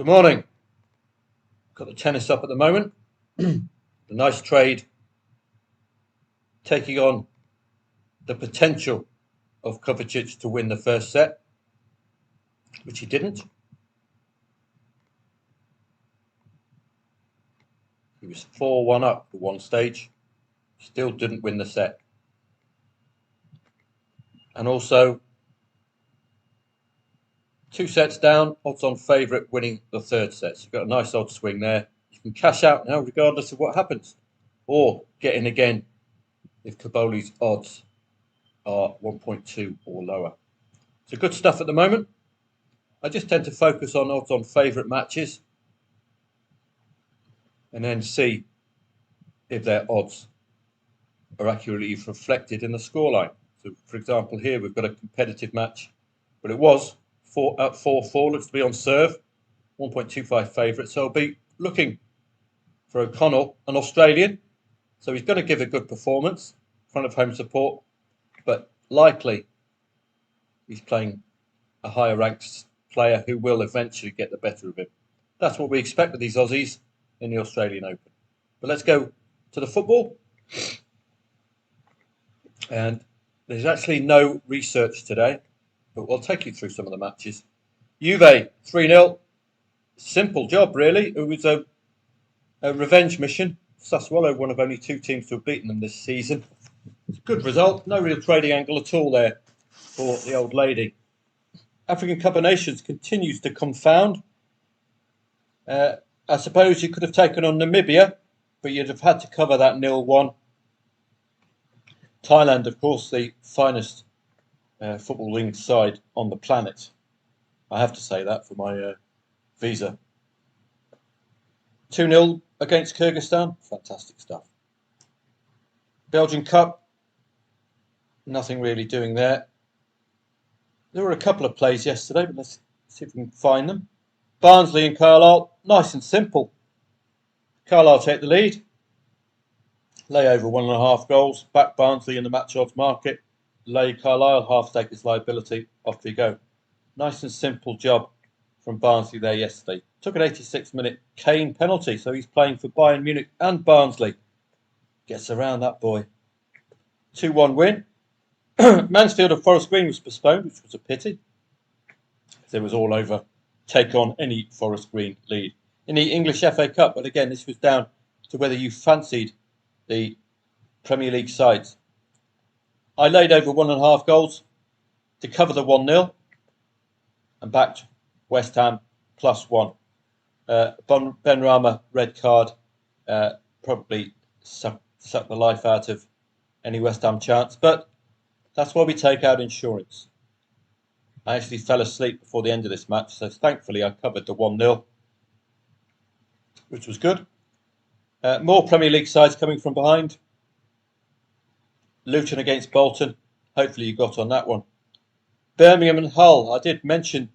Good morning. Got the tennis up at the moment. A nice trade taking on the potential of Kovacic to win the first set, which he didn't. He was 4-1 up at one stage, still didn't win the set. And also, 2 sets down, odds on favourite winning the third set. So you've got a nice odd swing there. You can cash out now regardless of what happens, or get in again if Caboli's odds are 1.2 or lower. So good stuff at the moment. I just tend to focus on odds on favourite matches and then see if their odds are accurately reflected in the scoreline. So, for example, here we've got a competitive match, but it was 4-4, looks to be on serve, 1.25 favourite. So I'll be looking for O'Connell, an Australian. So he's going to give a good performance in front of home support, but likely he's playing a higher ranked player who will eventually get the better of him. That's what we expect with these Aussies in the Australian Open. But let's go to the football. And there's actually no research today, but we'll take you through some of the matches. Juve 3-0. Simple job, really. It was a revenge mission. Sassuolo, one of only 2 teams to have beaten them this season. It's a good result. No real trading angle at all there for the old lady. African Cup of Nations continues to confound. I suppose you could have taken on Namibia, but you'd have had to cover that 0-1. Thailand, of course, the finest footballing side on the planet. I have to say that for my visa. 2-0 against Kyrgyzstan. Fantastic stuff. Belgian Cup. Nothing really doing there. There were a couple of plays yesterday, but let's see if we can find them. Barnsley and Carlisle. Nice and simple. Carlisle take the lead. Lay over 1.5 goals. Back Barnsley in the match odds market. Lay Carlisle, half stake its liability. Off we go. Nice and simple job from Barnsley there yesterday. Took an 86-minute Kane penalty, so he's playing for Bayern Munich and Barnsley. Gets around that boy. 2-1 win. Mansfield of Forest Green was postponed, which was a pity. It was all over. Take on any Forest Green lead. In the English FA Cup, but again, this was down to whether you fancied the Premier League sides. I laid over 1.5 goals to cover the 1-0 and backed West Ham +1. Benrahma red card probably sucked the life out of any West Ham chance, but that's why we take out insurance. I actually fell asleep before the end of this match, so thankfully I covered the 1-0, which was good. More Premier League sides coming from behind. Luton against Bolton. Hopefully you got on that one. Birmingham and Hull. I did mention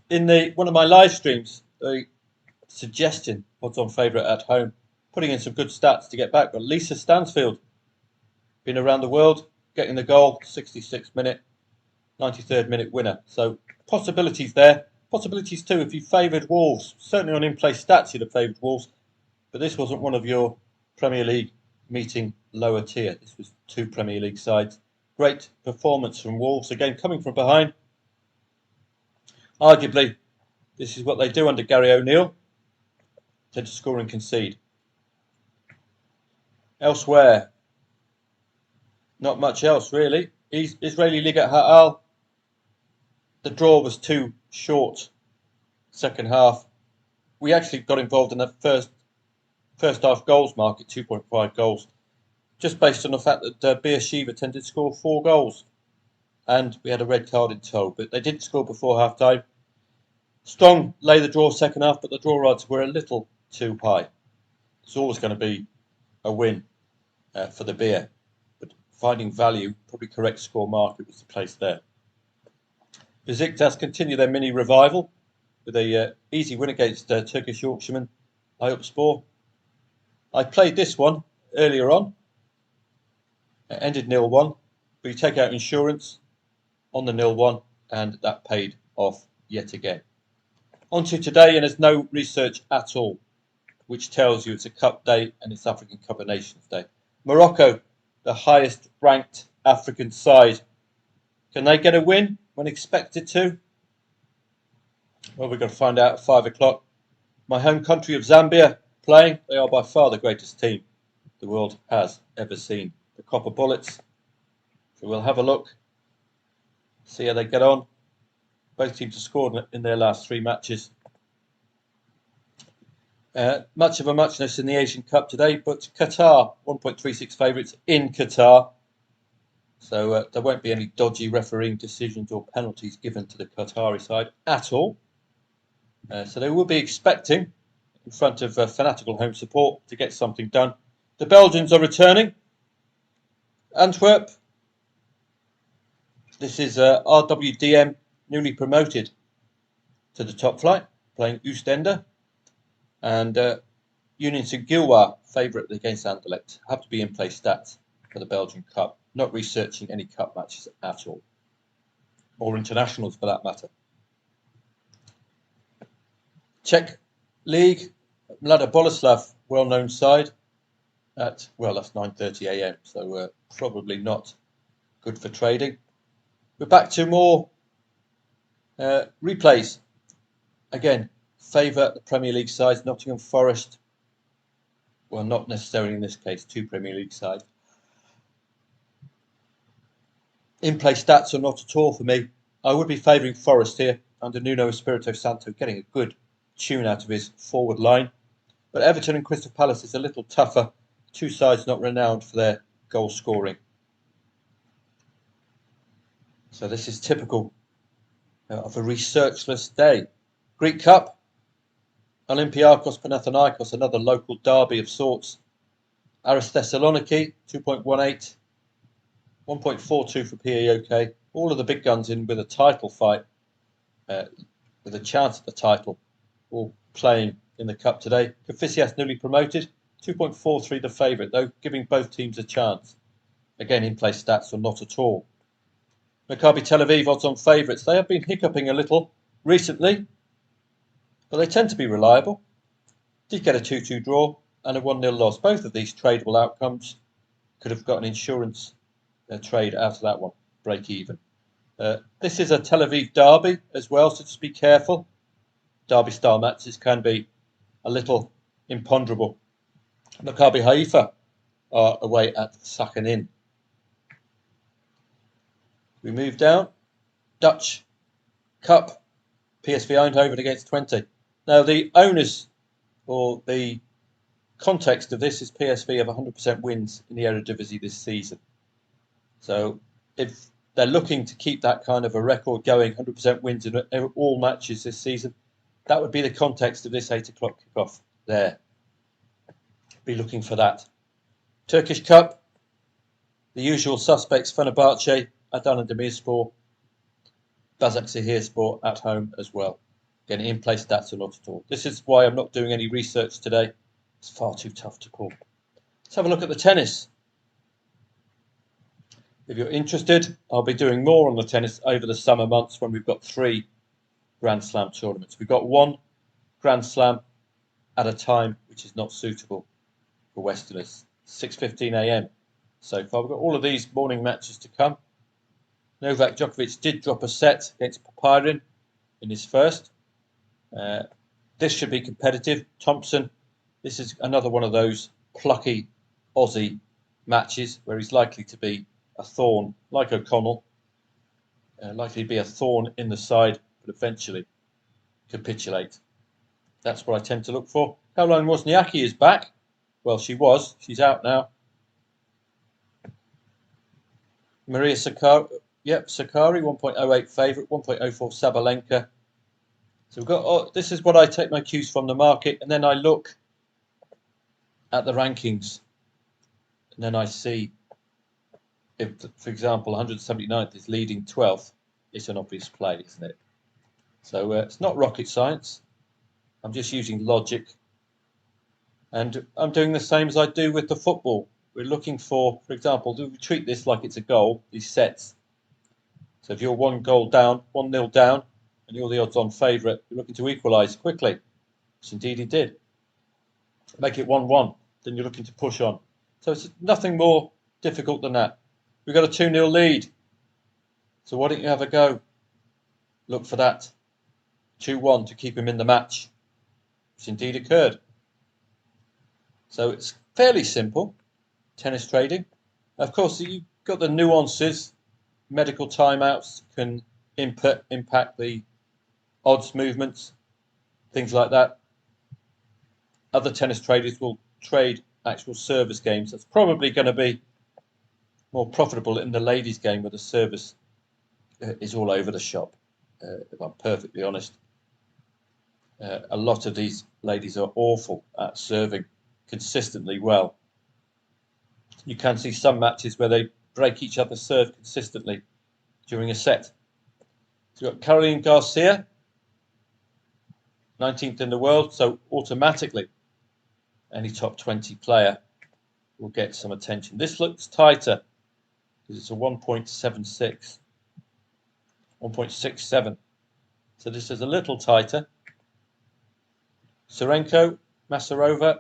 in one of my live streams a suggestion odds on favourite at home. Putting in some good stats to get back. But Lisa Stansfield, been around the world, getting the goal, 66th minute, 93rd minute winner. So possibilities there. Possibilities too if you favoured Wolves. Certainly on in-play stats you'd have favoured Wolves. But this wasn't one of your Premier League meeting lower tier. This was 2 Premier League sides. Great performance from Wolves. Again, coming from behind. Arguably, this is what they do under Gary O'Neill. Tend to score and concede. Elsewhere, not much else really. Israeli Liga Ha'al. The draw was too short. Second half. We actually got involved in the first half goals market, 2.5 goals. Just based on the fact that Beersheva tended to score 4 goals. And we had a red card in tow, but they didn't score before half time. Strong lay the draw second half, but the draw odds were a little too high. It's always going to be a win for the beer, but finding value, probably correct score market was the place there. Besiktas continue their mini revival with a easy win against Turkish Yorkshireman Ayopspor. I played this one earlier on. It ended 0-1, but you take out insurance on the 0-1, and that paid off yet again. On to today, and there's no research at all, which tells you it's a Cup day and it's African Cup of Nations Day. Morocco, the highest ranked African side. Can they get a win when expected to? Well, we've got to find out at 5 o'clock. My home country of Zambia playing. They are by far the greatest team the world has ever seen. The Copper Bullets. So we'll have a look, see how they get on. Both teams have scored in their last 3 matches. Much of a muchness in the Asian Cup today, but Qatar, 1.36 favourites in Qatar. So there won't be any dodgy refereeing decisions or penalties given to the Qatari side at all. So they will be expecting, in front of fanatical home support, to get something done. The Belgians are returning. Antwerp. This is RWDM, newly promoted to the top flight, playing Oostende. And Union Saint-Gilloise, favourite against Anderlecht. Have to be in play stats for the Belgian Cup. Not researching any cup matches at all. Or internationals for that matter. Czech League, Mlada Boleslav, well-known side. That's 9:30 a.m. So probably not good for trading. We're back to more replays. Again, favour the Premier League sides. Nottingham Forest. Well, not necessarily in this case. 2 Premier League sides. In-play stats are not at all for me. I would be favouring Forest here under Nuno Espirito Santo, getting a good tune out of his forward line. But Everton and Crystal Palace is a little tougher. 2 sides not renowned for their goal scoring. So this is typical of a researchless day. Greek Cup, Olympiakos Panathinaikos, another local derby of sorts. Aris Thessaloniki, 2.18. 1.42 for PAOK. All of the big guns in with a title fight, with a chance at the title, all playing in the cup today. Kafisias newly promoted, 2.43 the favourite, though, giving both teams a chance. Again, in-play stats are not at all. Maccabi Tel Aviv odds on favourites. They have been hiccuping a little recently, but they tend to be reliable. Did get a 2-2 draw and a 1-0 loss. Both of these tradable outcomes. Could have got an insurance trade out of that one, break even. This is a Tel Aviv derby as well, so just be careful. Derby style matches can be a little imponderable. Maccabi Haifa are away at Sakhanin. We move down. Dutch Cup, PSV Eindhoven against Twente. Now the onus or the context of this is PSV have 100% wins in the Eredivisie this season. So if they're looking to keep that kind of a record going, 100% wins in all matches this season, that would be the context of this 8 o'clock kickoff there. Be looking for that. Turkish Cup, the usual suspects, Fenerbahce, Adana Demirspor, Başakşehirspor at home as well. Again, in-play stats are not at all. This is why I'm not doing any research today. It's far too tough to call. Let's have a look at the tennis. If you're interested, I'll be doing more on the tennis over the summer months when we've got 3 Grand Slam tournaments. We've got 1 Grand Slam at a time which is not suitable for Westerners. 6:15 a.m. so far. We've got all of these morning matches to come. Novak Djokovic did drop a set against Papirin in his first. This should be competitive. Thompson, this is another one of those plucky Aussie matches where he's likely to be a thorn, like O'Connell, likely to be a thorn in the side, but eventually capitulate. That's what I tend to look for. Caroline Wozniacki is back. Well, she was. She's out now. Maria Sakkari, Sakkari, 1.08 favourite, 1.04 Sabalenka. So we've got. This is what I take my cues from the market, and then I look at the rankings, and then I see if, for example, 179th is leading 12th. It's an obvious play, isn't it? So it's not rocket science. I'm just using logic. And I'm doing the same as I do with the football. We're looking for example, do we treat this like it's a goal, these sets? So if you're 1 goal down, 1-0 down, and you're the odds-on favourite, you're looking to equalise quickly, which indeed he did. Make it 1-1, then you're looking to push on. So it's nothing more difficult than that. We've got a 2-0 lead. So why don't you have a go? Look for that 2-1 to keep him in the match, which indeed occurred. So it's fairly simple, tennis trading. Of course, you've got the nuances. Medical timeouts can impact the odds movements, things like that. Other tennis traders will trade actual service games. That's probably going to be more profitable in the ladies' game, where the service is all over the shop, if I'm perfectly honest. A lot of these ladies are awful at serving consistently well. You can see some matches where they break each other's serve consistently during a set. So you've got Caroline Garcia, 19th in the world, so automatically any top 20 player will get some attention. This looks tighter because it's a 1.76, 1.67. So this is a little tighter. Serenko, Masarova,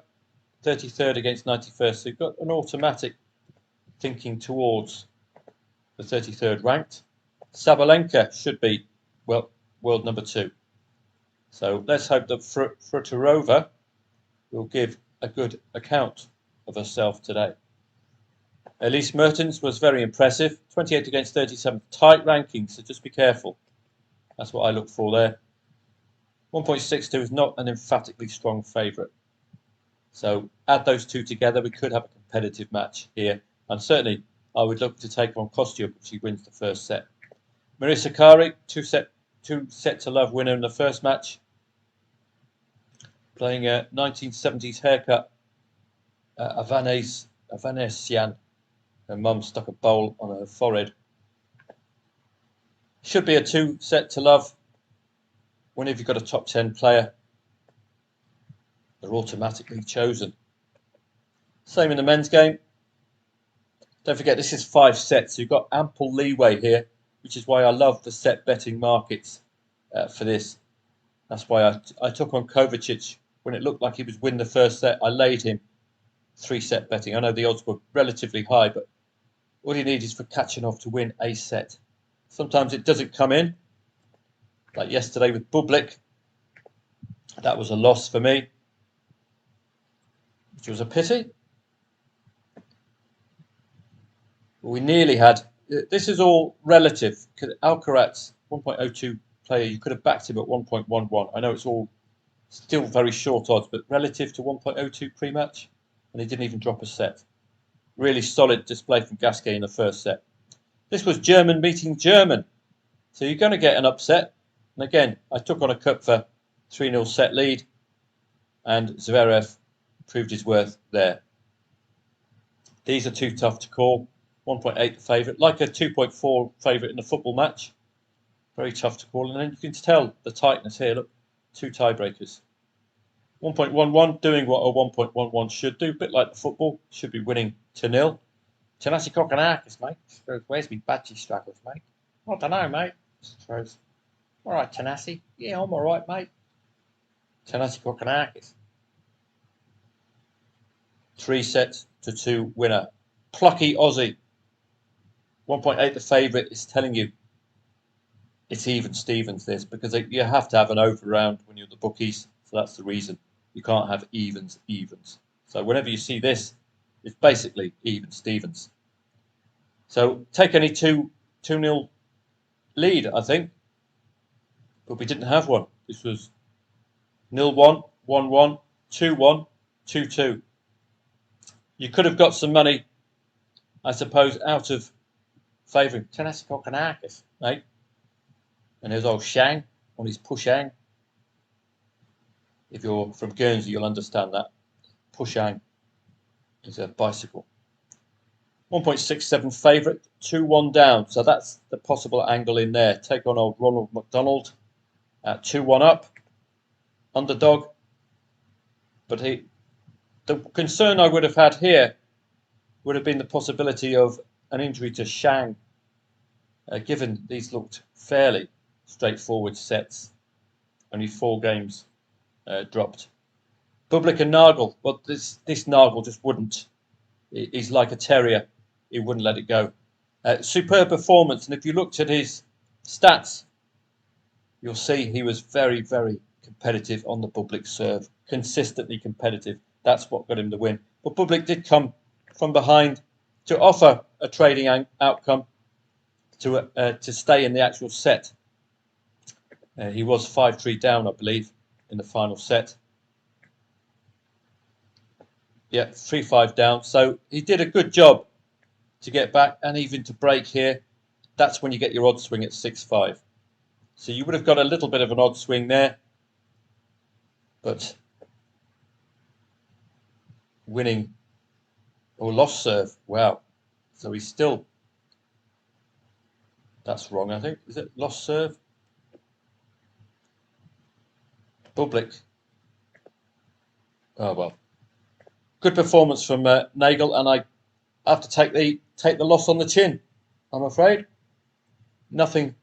33rd against 91st. So you've got an automatic thinking towards the 33rd ranked. Sabalenka should be, well, world number 2. So let's hope that Frutarova will give a good account of herself today. Elise Mertens was very impressive. 28 against 37. Tight rankings, so just be careful. That's what I look for there. 1.62 is not an emphatically strong favourite. So add those two together, we could have a competitive match here. And certainly I would look to take on Kostyuk if she wins the first set. Maria Sakkari, two set to love winner in the first match. Playing a 1970s haircut, Avanesian. Her mum stuck a bowl on her forehead. Should be a 2 set to love. Whenever you've got a top 10 player, they're automatically chosen. Same in the men's game. Don't forget, this is 5 sets, so you've got ample leeway here, which is why I love the set betting markets for this. That's why I took on Kovacic when it looked like he was win the first set. I laid him 3-set betting. I know the odds were relatively high, but all you need is for Kachanov to win a set. Sometimes it doesn't come in, like yesterday with Bublik. That was a loss for me, which was a pity. We nearly had. This is all relative. Alcaraz, 1.02 player, you could have backed him at 1.11. I know it's all still very short odds, but relative to 1.02 pre-match, and he didn't even drop a set. Really solid display from Gasquet in the first set. This was German meeting German, so you're going to get an upset. And again, I took on a cup for 3-0 set lead, and Zverev proved his worth there. These are too tough to call. 1.8 favourite, like a 2.4 favourite in the football match. Very tough to call, and then you can tell the tightness here. Look, 2 tiebreakers. 1.11 doing what a 1.11 should do, a bit like the football. Should be winning 2-0. Tanasi Kokonakis, mate. Where's me badgy stragglers, mate? I don't know, mate. Throws. All right, Tanasi. Yeah, I'm all right, mate. Tanasi Kokonakis. 3 sets to 2 winner. Plucky Aussie. 1.8 the favourite is telling you it's even Stevens this, because you have to have an over round when you're the bookies, so that's the reason. You can't have evens. So whenever you see this, it's basically even Stevens. So take any 2-0 lead, I think, but we didn't have one. This was 0-1, 1-1, 2-1, 2-2. You could have got some money, I suppose, out of favouring Tanasi Kokonakis, mate. And there's old Shang on his pushang. If you're from Guernsey, you'll understand that. Pushang is a bicycle. 1.67 favourite, 2-1 down. So that's the possible angle in there. Take on old Ronald McDonald at 2-1 up. Underdog. But the concern I would have had here would have been the possibility of an injury to Shang, given these looked fairly straightforward sets. Only 4 games dropped. Bublik and Nagel. Well, this Nagel just wouldn't. He's like a terrier. He wouldn't let it go. Superb performance. And if you looked at his stats, you'll see he was very, very competitive on the Bublik serve. Consistently competitive. That's what got him the win. But Bublik did come from behind to offer a trading outcome to stay in the actual set. He was 5-3 down, I believe, in the final set. Yeah, 3-5 down. So he did a good job to get back and even to break here. That's when you get your odd swing at 6-5. So you would have got a little bit of an odd swing there. But winning or lost serve. Wow. So he's still... That's wrong, I think. Is it lost serve? Bublik. Oh, well. Good performance from Nagel, and I have to take the loss on the chin, I'm afraid. Nothing.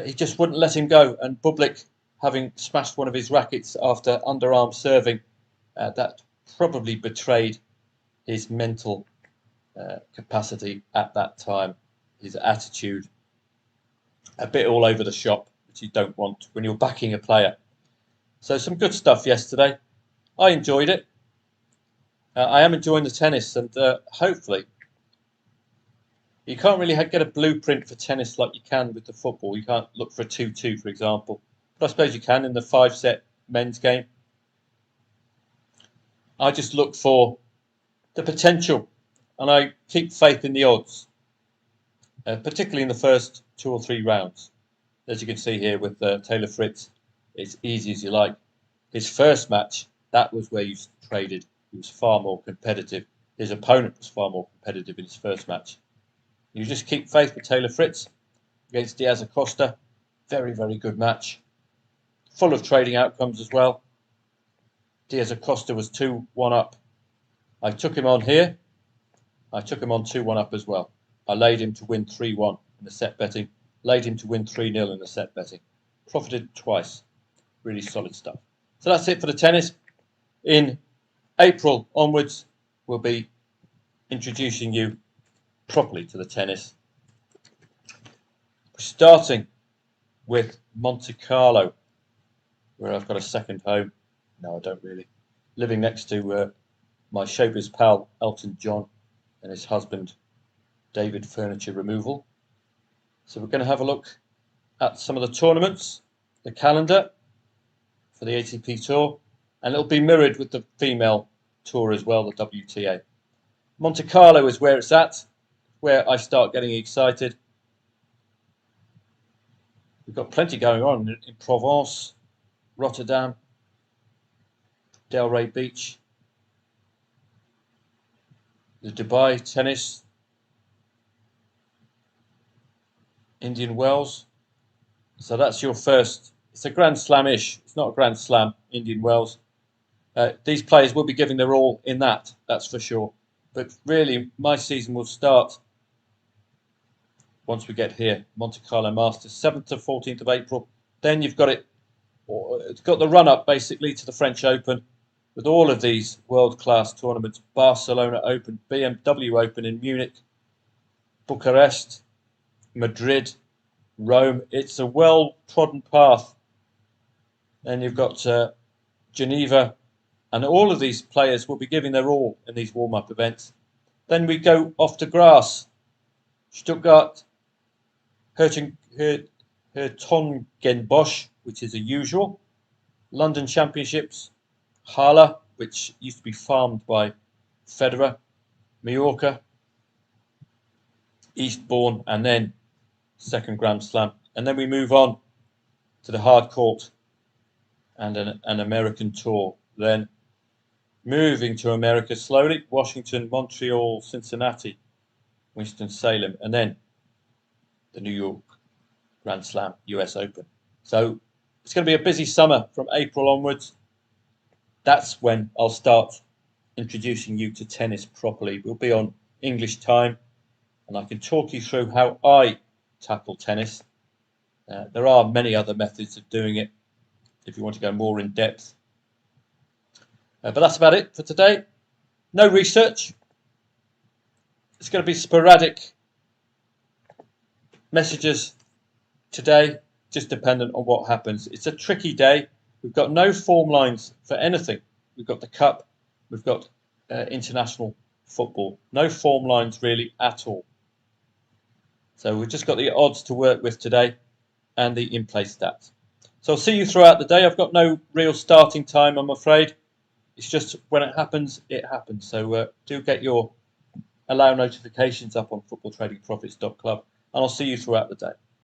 He just wouldn't let him go, and Bublik, having smashed one of his rackets after underarm serving, that probably betrayed his mental capacity at that time, his attitude. A bit all over the shop, which you don't want when you're backing a player. So some good stuff yesterday. I enjoyed it. I am enjoying the tennis, and hopefully you can't really get a blueprint for tennis like you can with the football. You can't look for a 2-2, for example. But I suppose you can in the 5-set men's game. I just look for the potential, and I keep faith in the odds, particularly in the first 2 or 3 rounds. As you can see here with Taylor Fritz, it's easy as you like. His first match, that was where you traded. He was far more competitive. His opponent was far more competitive in his first match. You just keep faith with Taylor Fritz against Diaz Acosta. Very, very good match. Full of trading outcomes as well. Diaz Acosta was 2-1 up. I took him on here. I took him on 2-1 up as well. I laid him to win 3-1 in the set betting. Laid him to win 3-0 in the set betting. Profited twice. Really solid stuff. So that's it for the tennis. In April onwards, we'll be introducing you properly to the tennis. Starting with Monte Carlo, where I've got a second home. No, I don't really. Living next to my showbiz pal, Elton John, and his husband, David Furniture Removal. So we're going to have a look at some of the tournaments, the calendar for the ATP Tour, and it'll be mirrored with the female tour as well, the WTA. Monte Carlo is where it's at, where I start getting excited. We've got plenty going on in Provence, Rotterdam, Delray Beach, the Dubai tennis, Indian Wells. So that's your first. It's a Grand Slam-ish. It's not a Grand Slam, Indian Wells. These players will be giving their all in that, that's for sure. But really, my season will start once we get here. Monte Carlo Masters, 7th to 14th of April. Then you've got it's got the run-up basically to the French Open with all of these world-class tournaments. Barcelona Open, BMW Open in Munich, Bucharest, Madrid, Rome. It's a well-trodden path. Then you've got Geneva, and all of these players will be giving their all in these warm-up events. Then we go off to grass. Stuttgart, Hertogenbosch, which is a usual. London Championships, Halle, which used to be farmed by Federer. Mallorca, Eastbourne, and then second Grand Slam. And then we move on to the hard court and an American tour. Then moving to America slowly, Washington, Montreal, Cincinnati, Winston-Salem, and then the New York Grand Slam, US Open. So it's going to be a busy summer from April onwards. That's when I'll start introducing you to tennis properly. We'll be on English time, and I can talk you through how I tackle tennis. There are many other methods of doing it if you want to go more in depth. But that's about it for today. No research. It's going to be sporadic messages today, just dependent on what happens. It's a tricky day. We've got no form lines for anything. We've got the Cup. We've got international football. No form lines really at all. So we've just got the odds to work with today and the in-play stats. So I'll see you throughout the day. I've got no real starting time, I'm afraid. It's just when it happens, it happens. So do get your allow notifications up on Footballtradingprofits.club, and I'll see you throughout the day.